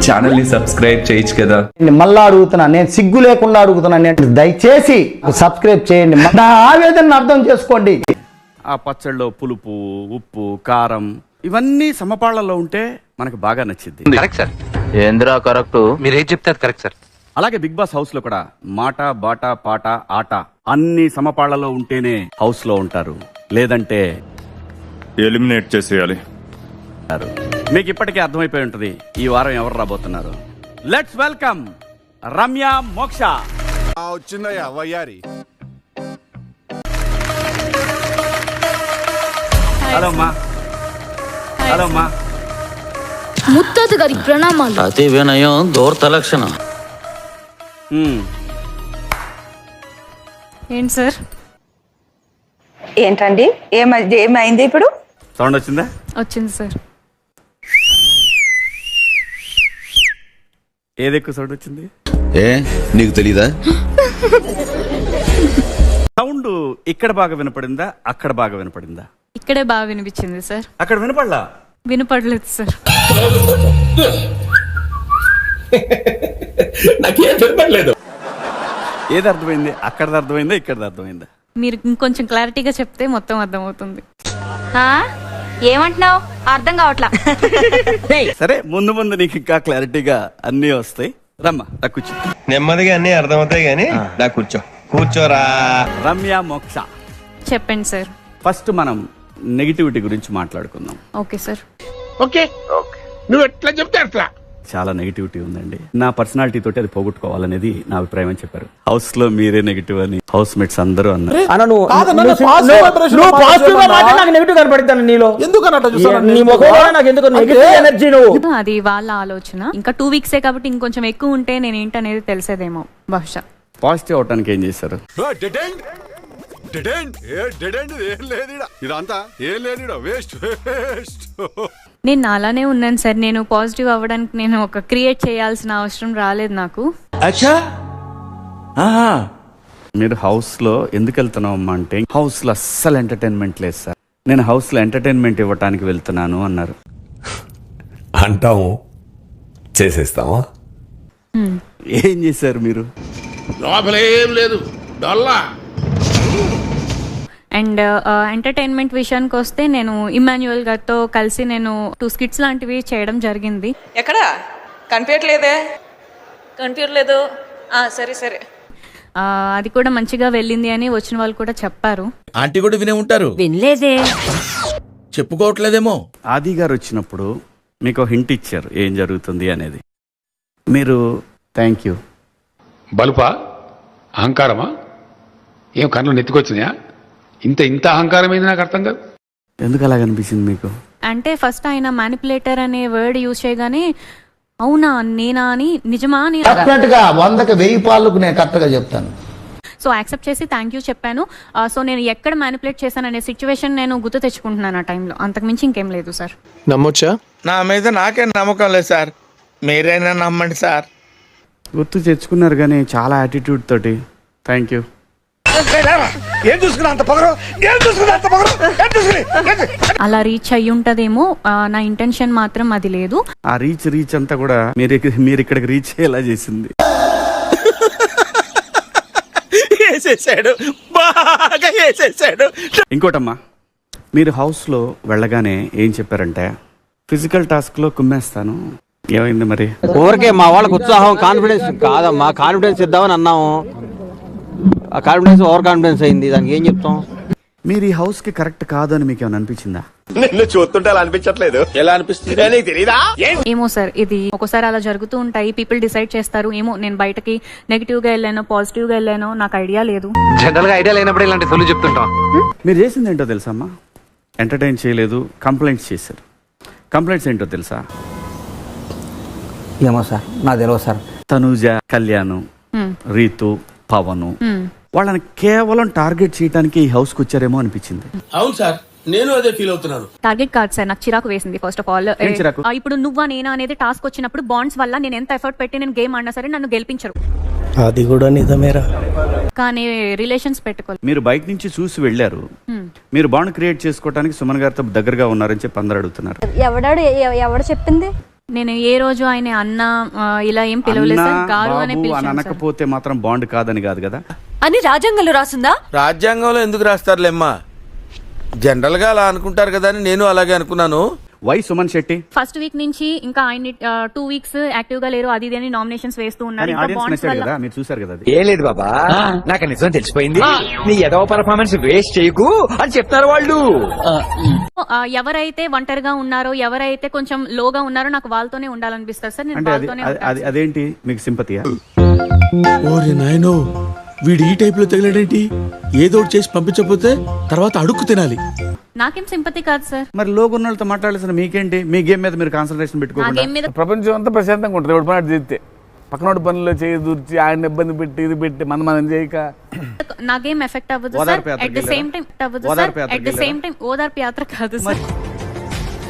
Channel ని subscribe చేయొచ్చు కదా. మళ్ళా అడుగుతున్నా, నేను సిగ్గు లేకుండా అడుగుతున్నాను, దయచేసి సబ్స్క్రైబ్ చేయండి, నా ఆవేదనను అర్థం చేసుకోండి. ఆ పచ్చళ్ళలో పులుపు, ఉప్పు, కారం ఇవన్నీ సమపాళ్లలో ఉంటే మనకు బాగా నచ్చింది. Correct sir. ఏంద్రా కరెక్ట్, మీరు ఏం చెప్తే అది కరెక్ట్ సార్. అలాగే బిగ్ బాస్ హౌస్ లో కూడా మాట, బాట, పాట, ఆట అన్ని సమపాళ్లలో ఉంటేనే హౌస్ లో ఉంటారు, లేదంటే ఎలిమినేట్ చేసేయాలి. మీకు ఇప్పటికే అర్థమైపోయి ఉంటుంది ఈ వారం ఎవరు రాబోతున్నారు. లెట్స్ వెల్కమ్ రమ్య మోక్ష. వచ్చిందయ్యా వయ్యారి. హలో అమ్మా. హలో అమ్మా. ముత్తాత గారి ప్రణామాలు. అతి వినయం దూరత లక్షణం. ఏంటి సార్? ఏంటండి, ఏమైంది ఇప్పుడు? సౌండ్ వచ్చిందా? వచ్చింది సార్. ఏది ఎక్కువ సౌండ్ వచ్చింది? నీకు తెలీదా? సౌండ్ ఇక్కడ బాగా వినపడిందా, అక్కడ బాగా వినపడిందా? ఇక్కడే బాగా వినిపించింది సార్. అక్కడ వినపడలా? వినపడలేదు సార్. నాకేం వినపడలేదు. ఏది అర్థమైంది? అక్కడది అర్థమైందా, ఇక్కడది అర్థమైందా? మీరు ఇంకొంచెం క్లారిటీగా చెప్తే మొత్తం అర్థమవుతుంది. ఏమంటున్నావు? అర్థం కావట్లా. సరే, ముందు ముందు నీకు ఇంకా క్లారిటీగా అన్నీ వస్తాయి. రమ్మా, నా కూర్చో. నెమ్మదిగా అన్ని అర్థమవుతాయి గానీ నా కూర్చోరా. రమ్య మోక్ష, చెప్పండి సార్. ఫస్ట్ మనం నెగిటివిటీ గురించి మాట్లాడుకుందాం. Okay sir. ఓకే, నువ్వు ఎట్లా చెప్తే అట్లా. చాలా నెగిటివిటీ ఉందండి. నా పర్సనాలిటీ తోటి అది పోగొట్టుకోవాలనేది నా అభిప్రాయం అని చెప్పారు. హౌస్ లో మీరే నెగిటివ్ అని హౌస్ మేట్స్ అందరూ అన్నారు. అది వాళ్ళ ఆలోచన. ఇంకా 2 వీక్సే కాబట్టి ఇంకొంచెం ఎక్కువ ఉంటే నేను ఏంటనేది తెలిసేదేమో బహుశా. పాజిటివ్ అవటానికి ఏం చేశారు? ఇదంతా ఏం లేదు, వేస్ట్. నేను అలానే ఉన్నాను సార్. నేను పాజిటివ్ అవ్వడానికి నేను ఒక క్రియేట్ చేయాల్సిన అవసరం రాలేదు నాకు. మీరు హౌస్ లో ఎందుకు వెళ్తున్నావు అమ్మా అంటే, హౌస్ లో అస్సలు ఎంటర్టైన్మెంట్ లేదు సార్, నేను హౌస్ లో ఎంటర్టైన్మెంట్ ఇవ్వటానికి వెళ్తున్నాను అన్నారు. అంటాము, చేసేస్తామా? ఏం చేశారు మీరు? లోపలేం లేదు, డొల్లా. అండ్ ఎంటర్టైన్మెంట్ విషయానికి వస్తే నేను ఇమాన్యుయల్ గారితో కలిసి నేను 2 స్కిట్స్ లాంటివి చేయడం జరిగింది. ఎక్కడ కనిపించట్లేదే? కనిపించలేదు. సరే సరే. అది కూడా మంచిగా వెళ్ళింది అని వచ్చిన వాళ్ళు కూడా చెప్పారు. ఆంటీ కూడా వినే ఉంటారు. వినలేదే, చెప్పుకోవట్లేదేమో. ఆది గారు వచ్చినప్పుడు మీకు హింట్ ఇచ్చారు ఏం జరుగుతుంది అనేది. మీరు థ్యాంక్ యూ. బలుపా, అహంకారమా? ఏం కళ్ళు నెత్తికొచ్చినాయా? ఇంత అహంకారం ఏంది నాకు అర్థం కాదు. ఎందుకు అలా కనిపించింది మీకు? అంటే ఫస్ట్ ఆయన మ్యానిపులేటర్ అనే వర్డ్ యూజ్ చేయగానే అవునా నేనా అని, నిజమా అని డెఫినెట్ గా 100కి 1000 పాలకు నేను కరెక్ట్ గా చెప్తాను. సో యాక్సెప్ట్ చేసి థ్యాంక్ యూ చెప్పాను. సో నేను ఎక్కడ మ్యానిపులేట్ చేశాననే సిచ్యువేషన్ నేను గుర్తు తెచ్చుకుంటున్నాను ఆ టైంలో. అంతకుమించి ఇంకేం లేదు సార్. నమ్మొచ్చా? నా మీద నాకే నమ్మకం లేదు సార్, మీరైనా నమ్మండి సార్. గుర్తు తెచ్చుకున్నారు కానీ చాలా యాటిట్యూడ్ తోటి. Thank you. అలా రీచ్ అయ్యి ఉంటదేమో, నా ఇంటెన్షన్ మాత్రం అది లేదు. ఆ రీచ్ అంతా కూడా మీరు ఇక్కడికి రీచ్ అయ్యేలా చేసింది. ఇంకోటమ్మా, మీరు హౌస్ లో వెళ్ళగానే ఏం చెప్పారంటే, ఫిజికల్ టాస్క్ లో కుమ్మేస్తాను. ఏమైంది మరి? ఊరికే మా వాళ్ళకి ఉత్సాహం, కాన్ఫిడెన్స్ కాదమ్మా, కాన్ఫిడెన్స్ ఇద్దామని అన్నాము. ఆ కాన్ఫిడెన్స్ ఓవర్ కాన్ఫిడెన్స్ అయింది, దానికి ఏం చెప్తాం? మీరు ఈ హౌస్ కి కరెక్ట్ కాదు అని మీకు ఏమైనా అనిపించిందా? నిన్ను చూస్తుంటే అలా అనిపించట్లేదు. ఎలా అనిపిస్తుంది తెలీదా? ఏమో సార్, ఇది ఒకసారి అలా జరుగుతూ ఉంటాయి. పీపుల్ డిసైడ్ చేస్తారు. ఏమో నేను బయటకి నెగిటివ్ గా వెళ్ళానో పాజిటివ్ గా వెళ్ళానో నాకు ఐడియా లేదు. జనరల్ గా ఐడియా లేనప్పుడు ఇలాంటి సొల్లు చెప్తుంటాం. మీరు చేసింది ఏంటో తెలుసమ్మా? ఎంటర్టైన్ చేయలేదు, కంప్లైంట్స్ చేశారు. కంప్లైంట్స్ ఏంటో తెలుసా? ఏమో సార్, నాకు తెలియదు సార్. తనూజ, కళ్యాణ్, రీతు, పవన్ వాళ్ళని కేవలం టార్గెట్ చేయడానికి ఈ హౌస్ కి వచ్చారేమో అనిపించింది. అవును సార్, నేను అదే ఫీల్ అవుతున్నాను. టార్గెట్ కాదు సార్, నాకు చిరాకు వేసింది. ఫస్ట్ ఆఫ్ ఆల్ ఇప్పుడు నువ్వా నేనా అనేది టాస్క్ వచ్చినప్పుడు బాండ్స్ వల్ల నేను ఎంత ఎఫర్ట్ పెట్టి నేను గేమ్ ఆడినా సరే నన్ను గెలిపించరు. అది కూడా నిజమేరా. కానీ రిలేషన్స్ పెట్టుకోవాలి. మీరు బయట నుంచి చూసి వెళ్ళారు, మీరు బాండ్ క్రియేట్ చేసుకోవడానికి సుమన్ గారితో దగ్గరగా ఉన్నారని చెప్పి అందరు అడుగుతున్నారు. ఎవడు చెప్పింది? నేను ఏ రోజు ఆయన అన్న ఇలా ఏం పిలవలేదు సార్, గారు అనే బాబు అని పిలిచాను సార్. అనకపోతే మాత్రం బాండ్ కాదని కాదు కదా. అని రాజ్యాంగంలో రాసిందా? రాజ్యాంగంలో ఎందుకు రాస్తారులేమ్మా, జనరల్ గా అలా అనుకుంటారు కదా అని నేను అలాగే అనుకున్నాను. Why Suman Shetty first week నుంచి ఇంకా ఆయన 2 వీక్స్ యాక్టివ్ గా లేరు, అది ఇది అని నామినేషన్స్ వేస్తూ ఉన్నారు. ఇంకా ఆడియన్స్ bonds మెసేజ్ వల్ల కదా, మీరు చూసారు కదా అది. ఏం లేదు బాబా, నాకు నిజం తెలిసిపోయింది. నీ ఏదో పర్ఫార్మెన్స్ వేస్ట్ చేయకు అని చెప్తారు వాళ్ళు. ఎవరైతే ఒంటరిగా ఉన్నారో, ఎవరైతే కొంచెం లోగా ఉన్నారో నాకు వాళ్ళతోనే ఉండాలనిపిస్తారు సార్. నేను అంటే వాళ్ళతోనే ఉంటాను. అదేంటి మీకు సింపతియా? ఓరే నాయనో, వీడు ఈ టైప్ లో తగిలాడేంటి? ఏదో ఒకటి చేసి పంపించకపోతే తర్వాత అడుక్కు తినాలి. నాకేం సింపతి కాదు సార్. మరి లోగు ఉన్న వాళ్ళతో మాట్లాడాల్సిన మీకేంటి? మీ గేమ్ మీద మీరు కాన్సన్ట్రేషన్ నా పెట్టుకోకుండా గేమ్ మీద ప్రపంచం అంతా ప్రశాంతంగా ఉంటుంది. ఒకటి పని చేస్తే పక్కనోడి పనుల్లో చేయి దూర్చి ఆయన ఇబ్బంది పెట్టి ఇది పెట్టి మనం చేయక నాకేం ఎఫెక్ట్ అవ్వదు సార్. ఓదార్పు యాత్రకి అట్ ద సేమ్ టైం అవ్వదు సార్. ఓదార్పు యాత్రకి అట్ ద సేమ్ టైం ఓదార్పు యాత్ర కాదు సార్.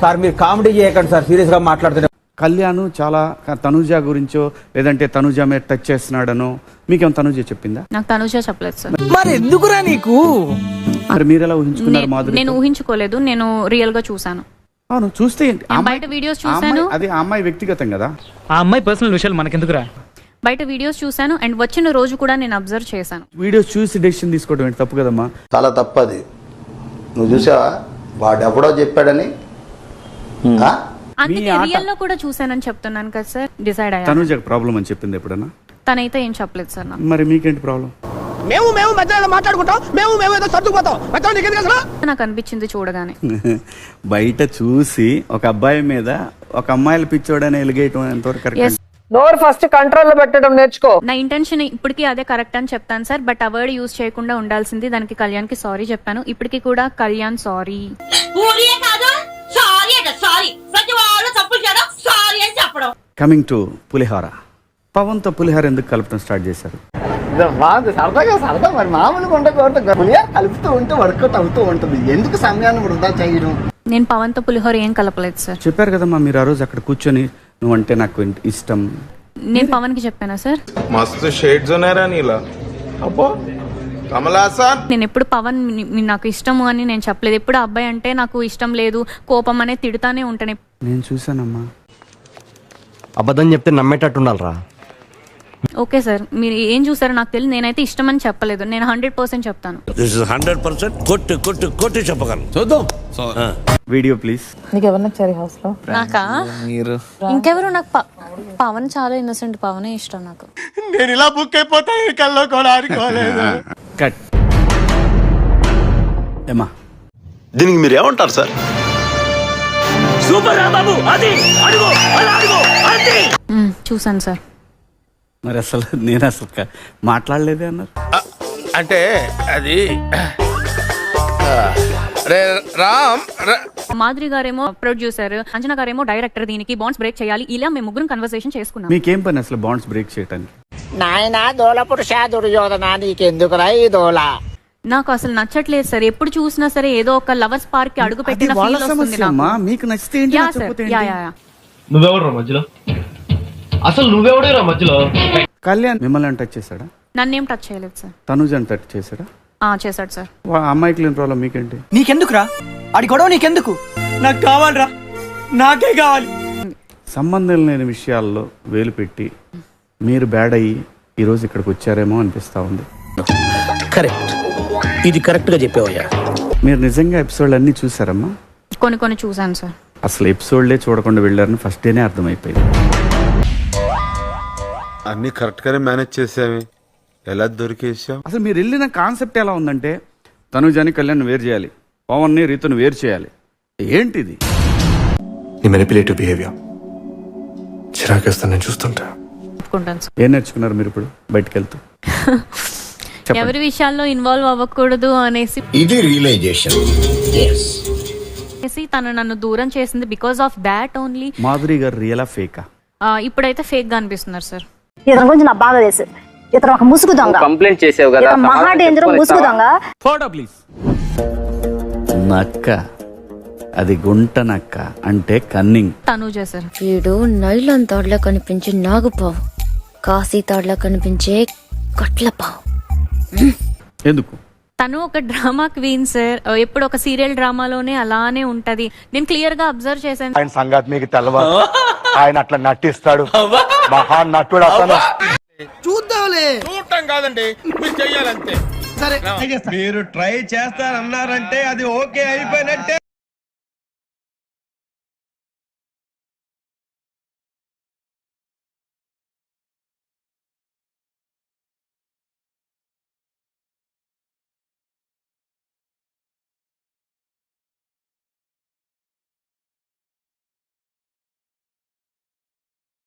సార్ మీరు కామెడీ చేయకండి సార్, సీరియస్ గా మాట్లాడుతున్నారు. కళ్యాణ్ చాలా తనుజ గురించో లేదంటే తనుజ మీద టచ్ చేస్తున్నాడనో మీకేం తనుజ చెప్పిందా? నాకు తనుజ చెప్పలేదు సార్. మరి ఎందుకురా నీకు? మరి మీరు ఎలా ఊహించుకున్నారు మాధురి? నేను ఊహించుకోలేదు, నేను రియల్ గా చూసాను. అవును, చూస్తే ఏంటి? నేను బయట వీడియోస్ చూసాను. అది ఆ అమ్మాయి వ్యక్తిగతం కదా. ఆ అమ్మాయి పర్సనల్ విషయాలు మనకెందుకురా? బయట వీడియోస్ చూసాను అండ్ వచ్చిన రోజు కూడా నేను అబ్జర్వ్ చేశాను. వీడియోస్ చూసి డెసిషన్ తీసుకోవడం ఏంటి? తప్పు కదమ్మా. చాలా తప్పది. నువ్వు చూసావా వాడెవడో చెప్పాడని? అందుకే రియల్ లో కూడా చూసానని చెప్తున్నాను కదా సార్. డిసైడ్ అయ్యాను. తనుజకు ప్రాబ్లం అని చెప్పింది ఎప్పుడన్నా? తనైతే ఏం చెప్పలేదు సార్ నాకు. మరి మీకేంటి ప్రాబ్లం? మేము మధ్యలో మాట్లాడుకుంటాం, మేము ఏదో సర్దుకుపోతాం. నాకు అనిపించింది చూడగానే. బయట చూసి ఒక అబ్బాయి మీద ఒక అమ్మాయిల పిచ్చోడని ఎలిగేయటం ఎంతవరకు కరెక్ట్? నోరు ఫస్ట్ కంట్రోల్ లో పెట్టడం నేర్చుకో. నా ఇంటెన్షన్ ఇప్పటికీ అదే కరెక్ట్ అని చెప్తాను సార్. బట్ ఆ వర్డ్ యూజ్ చేయకుండా ఉండాల్సింది. దానికి కళ్యాణ్ కి సారీ చెప్పాను. ఇప్పటికీ కూడా కళ్యాణ్ సారీ. కమింగ్ టు పులిహోర. పవన్ తో పులిహోర ఎందుకు కలపడం స్టార్ట్ చేశారు? సరదా మరి మామూలుగా ఉండకూడదు. కలుపుతూ ఉంటే వర్కౌట్ అవుతూ ఉంటుంది. ఎందుకు సమయాన్ని వృధా చేయడం? నేను పవన్ తో పులిహోర ఏం కలపలేదు సార్. చెప్పారు కదమ్మా మీరు ఆ రోజు అక్కడ కూర్చొని నువ్వంటే నాకు ఇష్టం. నేను పవన్ కి చెప్పానా సార్? మస్తు షేడ్స్ ఉన్నారా నీలా? అబ్బో కమలాసన్. నేను ఎప్పుడు పవన్ నాకు ఇష్టము అని నేను చెప్పలేదు. ఎప్పుడు అబ్బాయి అంటే నాకు ఇష్టం లేదు, కోపం అనే తిడతానే ఉంటాను. నేను చూసానమ్మా. అబద్ధం చెప్తే నమ్మేటట్టు ఉండాలిరా. ఓకే సార్, మీరు ఏం చూసారో నాకు తెలియదు. నేనైతే ఇష్టం అని చెప్పలేదు. నేను 100% చెప్తాను. 100% కొట్టి చెప్పగలను. చూద్దాం. Video please. నీకు ఎవరు నచ్చారు హౌస్ లో? నాకా? మీరు ఇంకెవరు? నాకు పవన్ చాలా ఇన్నోసెంట్. పవనే ఇష్టం నాకు. నేను ఇలా బుక్ అయిపోతా కల్లో కూడా ఆడుకోలేదు. కట్. ఏమా దీనికి మీరు ఏమంటారు సార్? చూసాను సార్. మరి అసలు నేను అసలు మాట్లాడలేదే అన్నారు. అంటే అది రామ్ మాధురి గారేమో ప్రొడ్యూసర్, అంజనా గారేమో డైరెక్టర్. దీనికి బాండ్స్ బ్రేక్ చేయాలి. ఇలా మేము ముగ్గురం కన్వర్సేషన్ చేసుకున్నాం. మీకేం పని అసలు బాండ్స్ బ్రేక్ చేయడానికి? నాయనా దోల పురుష దుర్యోధన, నీకెందుకురా ఈ దోల? నాకు అసలు నచ్చట్లేదు సార్. ఎప్పుడు చూసినా సరే ఏదో ఒక లవర్స్ పార్క్ కి అడుగు పెట్టిన అది వాళ్ళ ఫీల్ వస్తుంది సమస్య అమ్మా. నాకు. మీకు నచ్చితే ఏంటి, యా నచ్చకపోతే సార్, ఏంటి? యా. నువ్వెవరు మధ్యలో? అసలు నువ్వెవడేరా మధ్యలో? కళ్యాణ్ మిమ్మల్ని టచ్ చేశాడా? నన్నేం టచ్ చేయలేదు సార్. తనుజని టచ్ చేశాడా? చేశాడు సార్. అమ్మాయికి లేని ప్రాబ్లం మీకేంటి? నీకెందుకురా ఆడి గొడవ? నీకెందుకు? నాకు కావాలరా, నాకే కావాలి. సంబంధం లేని విషయాల్లో వేలు పెట్టి మీరు బ్యాడ్ అయ్యి ఈరోజు ఇక్కడికి వచ్చారేమో అనిపిస్తా ఉంది. కరెక్ట్, ఇది కరెక్ట్ గా చెప్పావయ్యా. మీరు నిజంగా ఎపిసోడ్ అన్ని చూసారమ్మా? కొన్ని చూసాను సార్. అసలు ఎపిసోడ్లే చూడకుండా వెళ్ళారని ఫస్ట్ డేనే అర్థమైపోయింది. అన్ని కరెక్ట్ గానే మేనేజ్ చేసావి, ఎలా దొరికేసావు? అసలు మీరు వెళ్ళిన కాన్సెప్ట్ ఎలా ఉందంటే తనుజాని కళ్యాణ్ వేరు చేయాలి, పవన్ని రీతును వేరు చేయాలి. ఏంటిది? నీ మెనిపులేటివ్ బిహేవియర్ చిరాకేస్తాను నేను చూస్తుంటా. ఒప్పుకుంటాను సార్. ఏం నేర్చుకున్నారు మీరు ఇప్పుడు బయటకు వెళ్తూ? ఎవరి విషయాల్లో ఇన్వాల్వ్ అవ్వకూడదు అనేసి ఇది రియలైజేషన్. తను నన్ను దూరం చేసింది. Because of that only. Madhuri గారు రియలా ఫేకా? ఇప్పుడైతే ఫేక్ గా అనిపిస్తున్నారు సార్. ఇతని గురించి నాకు బాగా తెలుసు. ఇతను ఒక ముసుగు దొంగ. కంప్లైంట్ చేసావు కదా, మహా డేంజర్ ముసుగు దొంగ. Photo please. నక్క, అది గుంట నక్క అంటే కన్నింగ్. తనుజ సార్. వీడు నైలాన్ తాడులా కనిపించే నాగుపావు, కాశీ తాడులా కనిపించే కట్ల పావు. ఎందుకు? తను ఒక డ్రామా క్వీన్ సార్, ఎప్పుడు ఒక సీరియల్ డ్రామాలోనే అలానే ఉంటది. నేను క్లియర్ గా అబ్జర్వ్ చేశాను. ఆయన సంగతి మీకు తెలవదు. ఆయన అట్లా నటిస్తాడు, మహా నటుడు అతను. చూద్దాంలే. చూడటం కాదండి, మీరు చెయ్యాలంతే. సరే మీరు ట్రై చేస్తారన్నారంటే అది ఓకే అయిపోయినట్టే.